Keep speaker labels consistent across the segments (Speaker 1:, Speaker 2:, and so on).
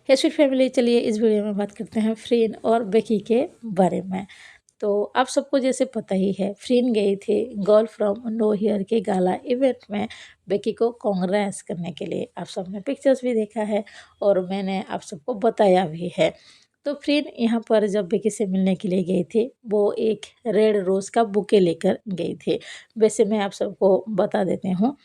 Speaker 1: हे sweet family, चलिए इस video में बात करते हैं फ्रीन और बेकी के बारे में। तो आप सबको जैसे पता ही है, फ्रीन गई थी गर्ल फ्रॉम नो हियर के गाला इवेंट में बेकी को कांग्रेस करने के लिए। आप सबने पिक्चर्स भी देखा है और मैंने आप सबको बताया भी है। तो फ्रीन यहाँ पर जब बेकी से मिलने के लिए गई थी, वो एक रेड रोज़ का बुके लेकर गई थी। वैसे मैं आप सबको बता देती हूँ,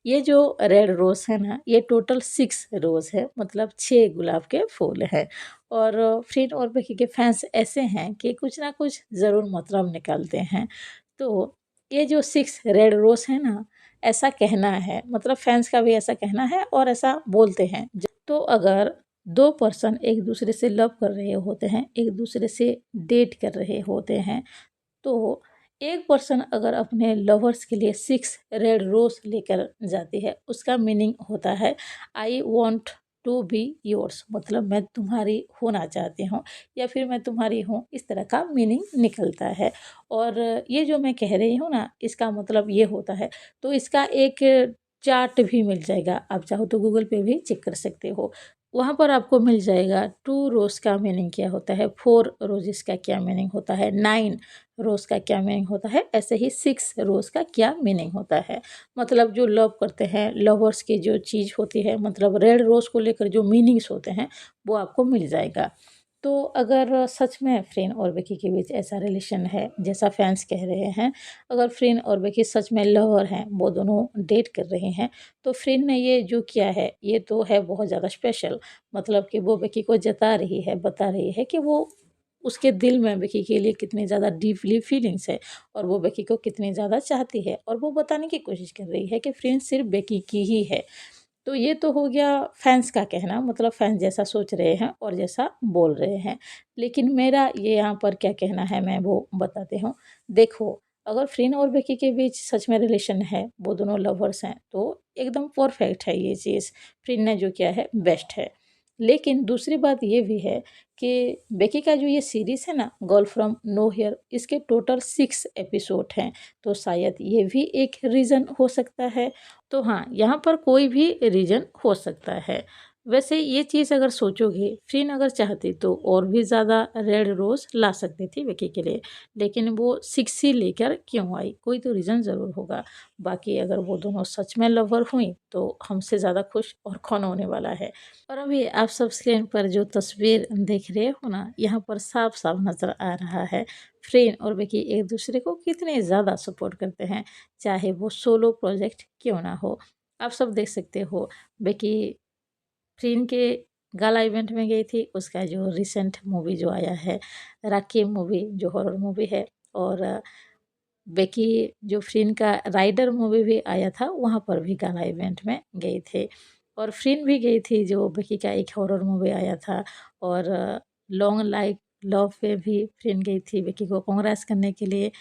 Speaker 1: ये जो रेड रोज़ है ना, ये टोटल 6 रोज़ है, मतलब 6 गुलाब के फूल हैं। और फ्रीन और बेकी के फैंस ऐसे हैं कि कुछ ना कुछ ज़रूर मतलब निकालते हैं। तो ये जो 6 रेड रोज़ है ना, ऐसा कहना है, मतलब फैंस का भी ऐसा कहना है और ऐसा बोलते हैं। तो अगर 2 पर्सन एक दूसरे से लव कर रहे होते हैं, एक दूसरे से डेट कर रहे होते हैं, तो एक पर्सन अगर अपने लवर्स के लिए 6 रेड रोज़ लेकर जाती है, उसका मीनिंग होता है I want to be yours, मतलब मैं तुम्हारी होना चाहती हूँ या फिर मैं तुम्हारी हूँ, इस तरह का मीनिंग निकलता है। और ये जो मैं कह रही हूँ ना, इसका मतलब ये होता है। तो इसका एक चार्ट भी मिल जाएगा, आप चाहो तो गूगल पे भी चेक कर सकते हो। वहाँ पर आपको मिल जाएगा 2 रोज़ का मीनिंग क्या होता है, 4 रोजेस का क्या मीनिंग होता है, 9 रोज़ का क्या मीनिंग होता है, ऐसे ही 6 रोज़ का क्या मीनिंग होता है। मतलब जो लव करते हैं, लवर्स की जो चीज़ होती है, मतलब रेड रोज़ को लेकर जो मीनिंग्स होते हैं, वो आपको मिल जाएगा। तो अगर सच में फ्रीन और बेकी के बीच ऐसा रिलेशन है जैसा फैंस कह रहे हैं, अगर फ्रीन और बेकी सच में लवर हैं, वो दोनों डेट कर रहे हैं, तो फ्रीन ने ये जो किया है, ये तो है बहुत ज़्यादा स्पेशल। मतलब कि वो बेकी को जता रही है, बता रही है कि वो उसके दिल में बेकी के लिए कितनी ज़्यादा डीपली फीलिंग्स है और वो बेकी को कितनी ज़्यादा चाहती है, और वो बताने की कोशिश कर रही है कि फ्रेंड सिर्फ बेकी की ही है। तो ये तो हो गया फैंस का कहना, मतलब फैंस जैसा सोच रहे हैं और जैसा बोल रहे हैं। लेकिन मेरा ये यहाँ पर क्या कहना है, मैं वो बताती हूँ। देखो, अगर फ्रीन और बेकी के बीच सच में रिलेशन है, वो दोनों लवर्स हैं, तो एकदम परफेक्ट है ये चीज़। फ्रीन ने जो किया है बेस्ट है। लेकिन दूसरी बात ये भी है कि बेकी का जो ये सीरीज़ है ना, गर्ल फ्रॉम नो हियर, इसके टोटल 6 एपिसोड हैं। तो शायद ये भी एक रीज़न हो सकता है। तो हाँ, यहाँ पर कोई भी रीज़न हो सकता है। वैसे ये चीज़ अगर सोचोगे, फ्रीन अगर चाहती तो और भी ज़्यादा रेड रोज़ ला सकती थी विकी के लिए, लेकिन वो 6 ही लेकर क्यों आई? कोई तो रीज़न ज़रूर होगा। बाकी अगर वो दोनों सच में लवर हुई, तो हमसे ज़्यादा खुश और कौन होने वाला है। और अभी आप सब स्क्रीन पर जो तस्वीर देख रहे हो ना, यहाँ पर साफ-साफ नज़र आ रहा है, फ्रीन और विकी एक दूसरे को कितने ज़्यादा सपोर्ट करते हैं, चाहे वो सोलो प्रोजेक्ट क्यों ना हो। आप सब देख सकते हो, विकी फ्रीन के गाला इवेंट में गई थी, उसका जो रिसेंट मूवी जो आया है, राखी मूवी जो हॉरर मूवी है, और बेकी जो फ्रीन का राइडर मूवी भी आया था, वहाँ पर भी गाला इवेंट में गई थी। और फ्रीन भी गई थी जो बेकी का एक हॉरर मूवी आया था, और लॉन्ग लाइफ लव पे भी फ्रीन गई थी बेकी को कांग्रेस करने के लिए।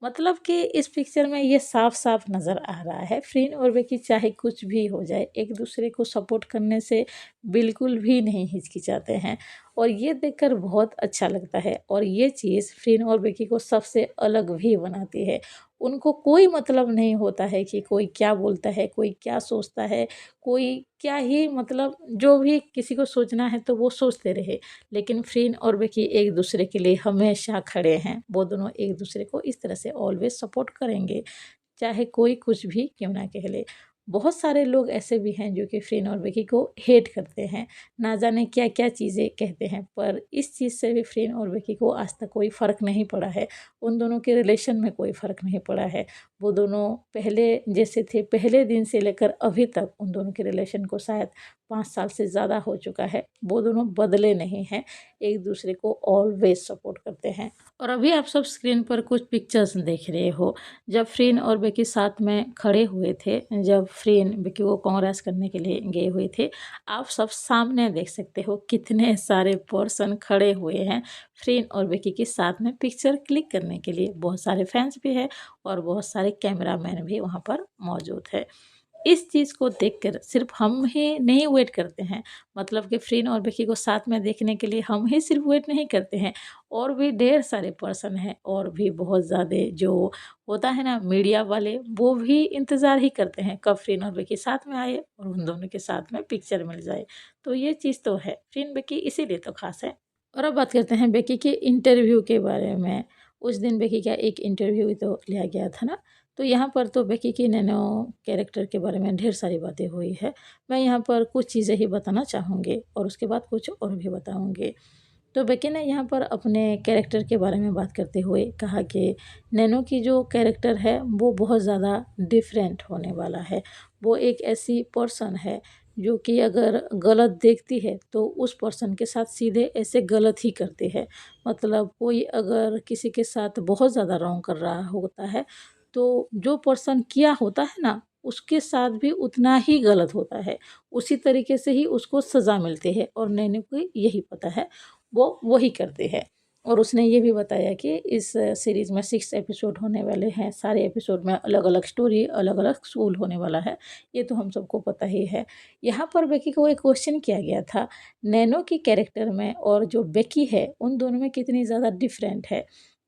Speaker 1: मतलब कि इस पिक्चर में ये साफ-साफ नज़र आ रहा है, फ्रीन और बेकी चाहे कुछ भी हो जाए, एक दूसरे को सपोर्ट करने से बिल्कुल भी नहीं हिचकिचाते हैं, और ये देखकर बहुत अच्छा लगता है। और ये चीज़ फ्रीन और बेकी को सबसे अलग भी बनाती है। उनको कोई मतलब नहीं होता है कि कोई क्या बोलता है, कोई क्या सोचता है, कोई क्या ही, मतलब जो भी किसी को सोचना है तो वो सोचते रहे। लेकिन फ्रीन और बेकी एक दूसरे के लिए हमेशा खड़े हैं। वो दोनों एक दूसरे को इस तरह से ऑलवेज सपोर्ट करेंगे, चाहे कोई कुछ भी क्यों ना कह ले। बहुत सारे लोग ऐसे भी हैं जो कि फ्रीन और बेकी को हेट करते हैं, ना जाने क्या क्या चीज़ें कहते हैं, पर इस चीज़ से भी फ्रीन और बेकी को आज तक कोई फ़र्क नहीं पड़ा है। उन दोनों के रिलेशन में कोई फ़र्क नहीं पड़ा है। वो दोनों पहले जैसे थे, पहले दिन से लेकर अभी तक उन दोनों के रिलेशन को शायद 5 साल से ज़्यादा हो चुका है। वो दोनों बदले नहीं हैं, एक दूसरे को ऑलवेज सपोर्ट करते हैं। और अभी आप सब स्क्रीन पर कुछ पिक्चर्स देख रहे हो, जब फ्रीन और बेकी साथ में खड़े हुए थे, जब फ्रीन बेकी को कांग्रेस करने के लिए गए हुए थे, आप सब सामने देख सकते हो कितने सारे पर्सन खड़े हुए हैं फ्रीन और बेकी के साथ में पिक्चर क्लिक करने के लिए। बहुत सारे फैंस भी हैं और बहुत सारे कैमरामैन भी वहाँ पर मौजूद है। इस चीज़ को देखकर सिर्फ हम ही नहीं वेट करते हैं, मतलब कि फ्रीन और बेकी को साथ में देखने के लिए हम ही सिर्फ वेट नहीं करते हैं, और भी ढेर सारे पर्सन हैं, और भी बहुत ज़्यादा जो होता है ना मीडिया वाले, वो भी इंतज़ार ही करते हैं कब फ्रीन और बेकी साथ में आए और उन दोनों के साथ में पिक्चर मिल जाए। तो ये चीज़ तो है, फ्रीन बेकी इसीलिए तो ख़ास है। और अब बात करते हैं बेकी के इंटरव्यू के बारे में। उस दिन बेकी का एक इंटरव्यू ही तो लिया गया था ना, तो यहाँ पर तो बेकी की नैनो कैरेक्टर के बारे में ढेर सारी बातें हुई है। मैं यहाँ पर कुछ चीज़ें ही बताना चाहूँगी और उसके बाद कुछ और भी बताऊँगी। तो बेकी ने यहाँ पर अपने कैरेक्टर के बारे में बात करते हुए कहा कि नैनो की जो कैरेक्टर है वो बहुत ज़्यादा डिफरेंट होने वाला है। वो एक ऐसी पर्सन है जो कि अगर गलत देखती है तो उस पर्सन के साथ सीधे ऐसे गलत ही करती है। मतलब कोई अगर किसी के साथ बहुत ज़्यादा रॉन्ग कर रहा होता है, तो जो पर्सन किया होता है ना, उसके साथ भी उतना ही गलत होता है। उसी तरीके से ही उसको सज़ा मिलती है और नैनो को यही पता है, वो वही करते हैं। और उसने ये भी बताया कि इस सीरीज़ में 6 एपिसोड होने वाले हैं, सारे एपिसोड में अलग-अलग स्टोरी, अलग-अलग स्कूल होने वाला है, ये तो हम सबको पता ही है। यहाँ पर बेकी को एक क्वेश्चन किया गया था, नैनो की कैरेक्टर में और जो बेकी है, उन दोनों में कितनी ज़्यादा डिफरेंट है?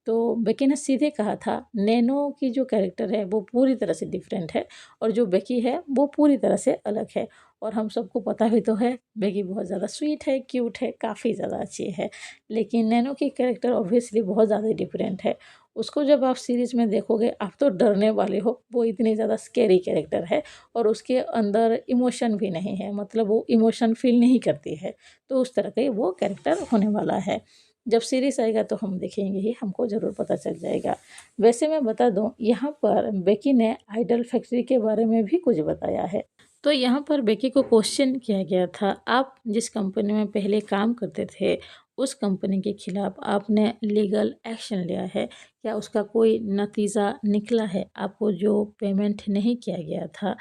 Speaker 1: तो बेकी ने सीधे कहा था, नैनो की जो कैरेक्टर है, वो पूरी तरह से डिफरेंट है और जो बेकी है, वो पूरी तरह से अलग है। और हम सबको पता भी तो है, बेकी बहुत ज़्यादा स्वीट है, क्यूट है, काफ़ी ज़्यादा अच्छी है। लेकिन नैनो की कैरेक्टर ऑब्वियसली बहुत ज़्यादा डिफरेंट है। उसको जब आप सीरीज़ में देखोगे, आप तो डरने वाले हो, वो इतनी ज़्यादा स्कैरी कैरेक्टर है और उसके अंदर इमोशन भी नहीं है, मतलब वो इमोशन फ़ील नहीं करती है। तो उस तरह का ही वो कैरेक्टर होने वाला है। जब सीरीज़ आएगा तो हम देखेंगे ही, हमको ज़रूर पता चल जाएगा। वैसे मैं बता दूँ, यहाँ पर बेकी ने आइडल फैक्ट्री के बारे में भी कुछ बताया है। तो यहाँ पर बेकी को क्वेश्चन किया गया था, आप जिस कंपनी में पहले काम करते थे, उस कंपनी के खिलाफ आपने लीगल एक्शन लिया है, क्या उसका कोई नतीजा निकला है? आपको जो पेमेंट नहीं किया गया था,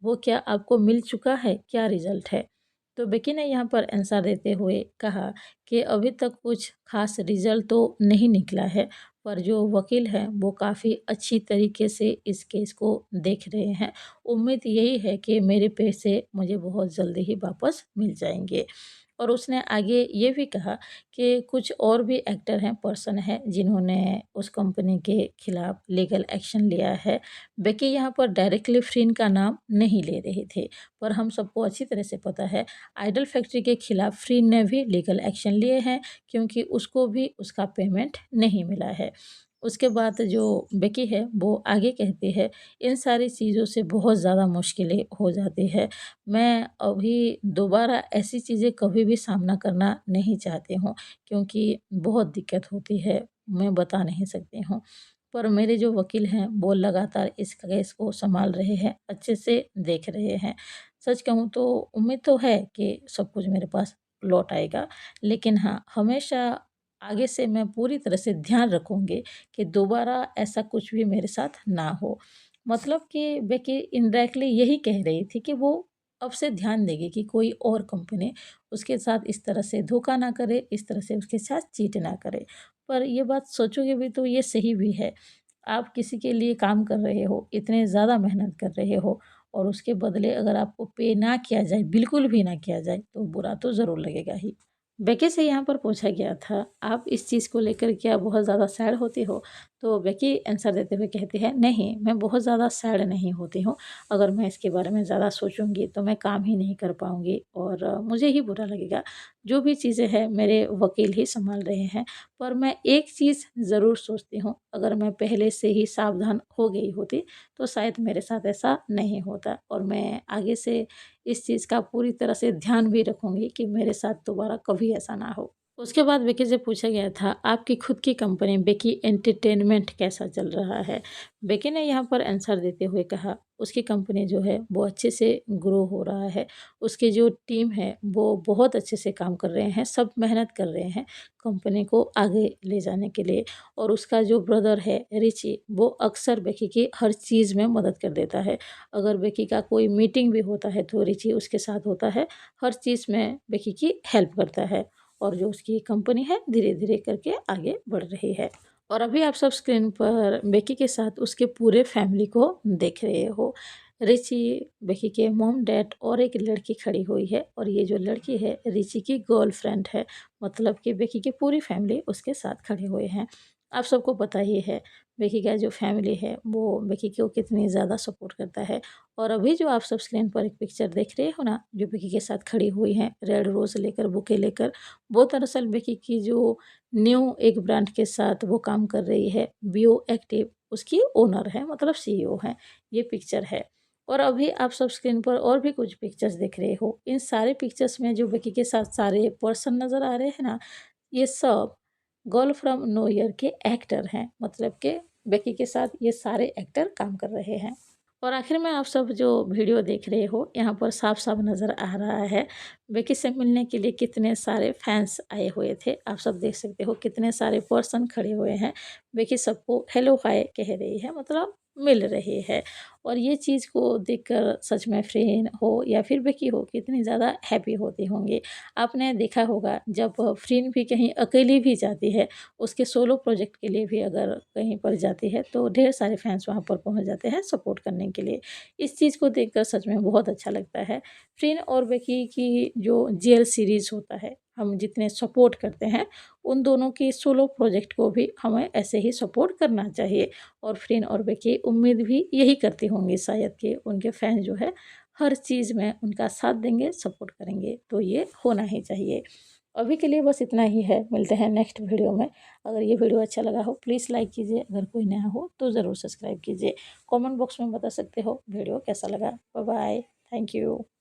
Speaker 1: वो क्या आपको मिल चुका है? क्या रिज़ल्ट है? तो बेकी ने यहाँ पर आंसर देते हुए कहा कि अभी तक कुछ ख़ास रिज़ल्ट तो नहीं निकला है, पर जो वकील हैं वो काफ़ी अच्छी तरीके से इस केस को देख रहे हैं। उम्मीद यही है कि मेरे पैसे मुझे बहुत जल्दी ही वापस मिल जाएँगे। और उसने आगे ये भी कहा कि कुछ और भी एक्टर हैं, पर्सन हैं, जिन्होंने उस कंपनी के खिलाफ लीगल एक्शन लिया है। बेकी यहाँ पर डायरेक्टली फ्रीन का नाम नहीं ले रहे थे, पर हम सबको अच्छी तरह से पता है, आइडल फैक्ट्री के खिलाफ फ्रीन ने भी लीगल एक्शन लिए हैं, क्योंकि उसको भी उसका पेमेंट नहीं मिला है। उसके बाद जो बेकी है वो आगे कहती है, इन सारी चीज़ों से बहुत ज़्यादा मुश्किलें हो जाती है। मैं अभी दोबारा ऐसी चीज़ें कभी भी सामना करना नहीं चाहती हूँ, क्योंकि बहुत दिक्कत होती है, मैं बता नहीं सकती हूँ। पर मेरे जो वकील हैं वो लगातार इस केस को सँभाल रहे हैं, अच्छे से देख रहे हैं। सच कहूँ तो उम्मीद तो है कि सब कुछ मेरे पास लौट आएगा, लेकिन हाँ, हमेशा आगे से मैं पूरी तरह से ध्यान रखूँगी कि दोबारा ऐसा कुछ भी मेरे साथ ना हो। मतलब कि बेकी इनडायरेक्टली यही कह रही थी कि वो अब से ध्यान देगी कि कोई और कंपनी उसके साथ इस तरह से धोखा ना करे, इस तरह से उसके साथ चीट ना करे। पर ये बात सोचोगे भी तो ये सही भी है। आप किसी के लिए काम कर रहे हो, इतने ज़्यादा मेहनत कर रहे हो और उसके बदले अगर आपको पे ना किया जाए, बिल्कुल भी ना किया जाए, तो बुरा तो ज़रूर लगेगा ही। बेकी से यहाँ पर पूछा गया था, आप इस चीज़ को लेकर क्या बहुत ज़्यादा सैड होती हो? तो बेकी आंसर देते हुए कहती है, नहीं, मैं बहुत ज़्यादा सैड नहीं होती हूँ। अगर मैं इसके बारे में ज़्यादा सोचूँगी तो मैं काम ही नहीं कर पाऊँगी और मुझे ही बुरा लगेगा। जो भी चीज़ें हैं मेरे वकील ही सँभाल रहे हैं। पर मैं एक चीज़ ज़रूर सोचती हूँ, अगर मैं पहले से ही सावधान हो गई होती तो शायद मेरे साथ ऐसा नहीं होता और मैं आगे से इस चीज़ का पूरी तरह से ध्यान भी रखूँगी कि मेरे साथ दोबारा कभी ऐसा ना हो। उसके बाद बेकी से पूछा गया था, आपकी खुद की कंपनी बेकी एंटरटेनमेंट कैसा चल रहा है? बेकी ने यहाँ पर आंसर देते हुए कहा, उसकी कंपनी जो है वो अच्छे से ग्रो हो रहा है। उसकी जो टीम है वो बहुत अच्छे से काम कर रहे हैं, सब मेहनत कर रहे हैं कंपनी को आगे ले जाने के लिए। और उसका जो ब्रदर है रिची, वो अक्सर बेकी की हर चीज़ में मदद कर देता है। अगर बेकी का कोई मीटिंग भी होता है तो रिची उसके साथ होता है, हर चीज़ में बेकी की हेल्प करता है और जो उसकी कंपनी है धीरे-धीरे करके आगे बढ़ रही है। और अभी आप सब स्क्रीन पर बेकी के साथ उसके पूरे फैमिली को देख रहे हो। रिची, बेकी के मॉम डैड और एक लड़की खड़ी हुई है और ये जो लड़की है रिची की गर्लफ्रेंड है। मतलब कि बेकी की पूरी फैमिली उसके साथ खड़े हुए हैं। आप सबको पता ही है बेकी का जो फैमिली है वो बेकी को कितनी ज़्यादा सपोर्ट करता है। और अभी जो आप सब स्क्रीन पर एक पिक्चर देख रहे हो ना, जो बेकी के साथ खड़ी हुई हैं रेड रोज़ लेकर, बुके लेकर, वो दरअसल बेकी की जो न्यू एक ब्रांड के साथ वो काम कर रही है, बियो एक्टिव, उसकी ओनर है, मतलब सीईओ हैं। ये पिक्चर है। और अभी आप सब स्क्रीन पर और भी कुछ पिक्चर्स देख रहे हो। इन सारे पिक्चर्स में जो बेकी के साथ सारे पर्सन नज़र आ रहे हैं ना, ये सब गर्ल फ्रॉम न्यू ईयर के एक्टर हैं। मतलब कि बेकी के साथ ये सारे एक्टर काम कर रहे हैं। और आखिर में आप सब जो वीडियो देख रहे हो, यहाँ पर साफ-साफ नज़र आ रहा है बेकी से मिलने के लिए कितने सारे फैन्स आए हुए थे। आप सब देख सकते हो कितने सारे पर्सन खड़े हुए हैं। बेकी सबको हेलो हाय कह रही है, मतलब मिल रही है। और ये चीज़ को देखकर सच में फ्रेन हो या फिर बेकी हो, कितनी ज़्यादा हैप्पी होती होंगी। आपने देखा होगा जब फ्रेन भी कहीं अकेली भी जाती है, उसके सोलो प्रोजेक्ट के लिए भी अगर कहीं पर जाती है तो ढेर सारे फैंस वहाँ पर पहुँच जाते हैं सपोर्ट करने के लिए। इस चीज़ को देखकर सच में बहुत अच्छा लगता है। फ्रेन और बेकी की जो जेल सीरीज़ होता है, हम जितने सपोर्ट करते हैं, उन दोनों की सोलो प्रोजेक्ट को भी हमें ऐसे ही सपोर्ट करना चाहिए। और फ्रेन और बेकी उम्मीद भी यही करती होंगी शायद कि उनके फैन जो है हर चीज़ में उनका साथ देंगे, सपोर्ट करेंगे, तो ये होना ही चाहिए। अभी के लिए बस इतना ही है, मिलते हैं नेक्स्ट वीडियो में। अगर ये वीडियो अच्छा लगा हो प्लीज़ लाइक कीजिए, अगर कोई नया हो तो ज़रूर सब्सक्राइब कीजिए। कमेंट बॉक्स में बता सकते हो वीडियो कैसा लगा। Bye bye, thank you.